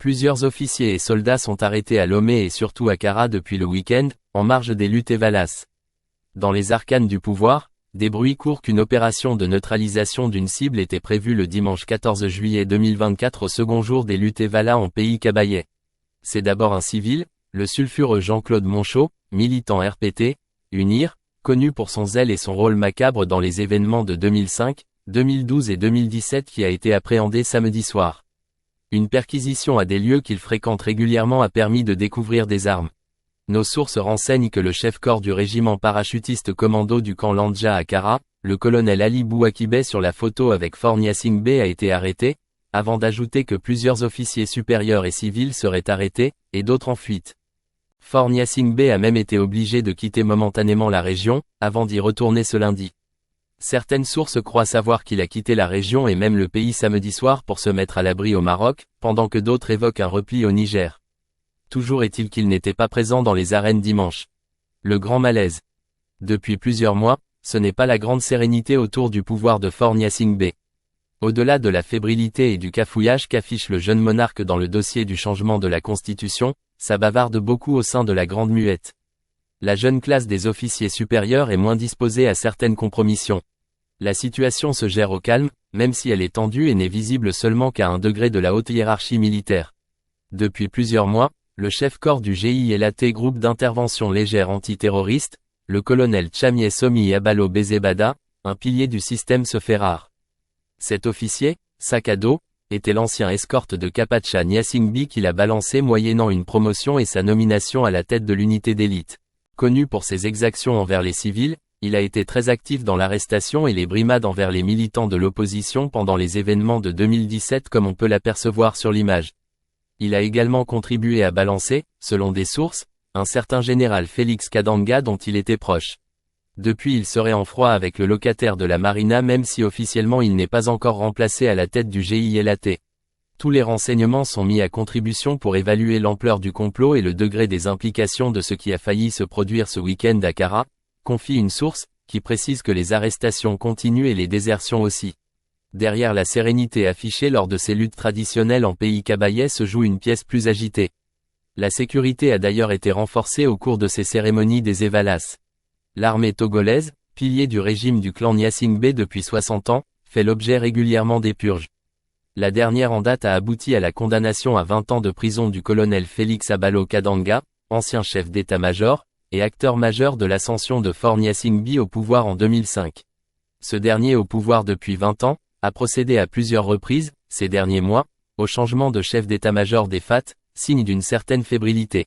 Plusieurs officiers et soldats sont arrêtés à Lomé et surtout à Kara depuis le week-end, en marge des luttes Evalas. Dans les arcanes du pouvoir, des bruits courent qu'une opération de neutralisation d'une cible était prévue le dimanche 14 juillet 2024 au second jour des luttes Evalas en pays kabayais. C'est d'abord un civil, le sulfureux Jean-Claude Monchot, militant RPT, UNIR, connu pour son zèle et son rôle macabre dans les événements de 2005, 2012 et 2017 qui a été appréhendé samedi soir. Une perquisition à des lieux qu'il fréquente régulièrement a permis de découvrir des armes. Nos sources renseignent que le chef-corps du régiment parachutiste commando du camp Landja à Kara, le colonel Ali Bouakibé sur la photo avec Fornia Singbe a été arrêté, avant d'ajouter que plusieurs officiers supérieurs et civils seraient arrêtés, et d'autres en fuite. Fornia Singbe a même été obligé de quitter momentanément la région, avant d'y retourner ce lundi. Certaines sources croient savoir qu'il a quitté la région et même le pays samedi soir pour se mettre à l'abri au Maroc, pendant que d'autres évoquent un repli au Niger. Toujours est-il qu'il n'était pas présent dans les arènes dimanche. Le grand malaise. Depuis plusieurs mois, ce n'est pas la grande sérénité autour du pouvoir de Fornia Singbe. Au-delà de la fébrilité et du cafouillage qu'affiche le jeune monarque dans le dossier du changement de la Constitution, ça bavarde beaucoup au sein de la Grande Muette. La jeune classe des officiers supérieurs est moins disposée à certaines compromissions. La situation se gère au calme, même si elle est tendue et n'est visible seulement qu'à un degré de la haute hiérarchie militaire. Depuis plusieurs mois, le chef-corps du GILAT groupe d'intervention légère antiterroriste, le colonel Tchamié Somi Abalo Bezebada, un pilier du système se fait rare. Cet officier, sac à dos, était l'ancien escorte de Kapacha Nyasingbi qu'il a balancé moyennant une promotion et sa nomination à la tête de l'unité d'élite. Connu pour ses exactions envers les civils, il a été très actif dans l'arrestation et les brimades envers les militants de l'opposition pendant les événements de 2017 comme on peut l'apercevoir sur l'image. Il a également contribué à balancer, selon des sources, un certain général Félix Kadanga dont il était proche. Depuis il serait en froid avec le locataire de la Marina même si officiellement il n'est pas encore remplacé à la tête du GILAT. Tous les renseignements sont mis à contribution pour évaluer l'ampleur du complot et le degré des implications de ce qui a failli se produire ce week-end à Kara, confie une source, qui précise que les arrestations continuent et les désertions aussi. Derrière la sérénité affichée lors de ces luttes traditionnelles en pays kabayais se joue une pièce plus agitée. La sécurité a d'ailleurs été renforcée au cours de ces cérémonies des Evalas. L'armée togolaise, pilier du régime du clan Nyasingbe depuis 60 ans, fait l'objet régulièrement des purges. La dernière en date a abouti à la condamnation à 20 ans de prison du colonel Félix Abalo Kadanga, ancien chef d'état-major, et acteur majeur de l'ascension de Fornia Singbe au pouvoir en 2005. Ce dernier au pouvoir depuis 20 ans, a procédé à plusieurs reprises, ces derniers mois, au changement de chef d'état-major des FAT, signe d'une certaine fébrilité.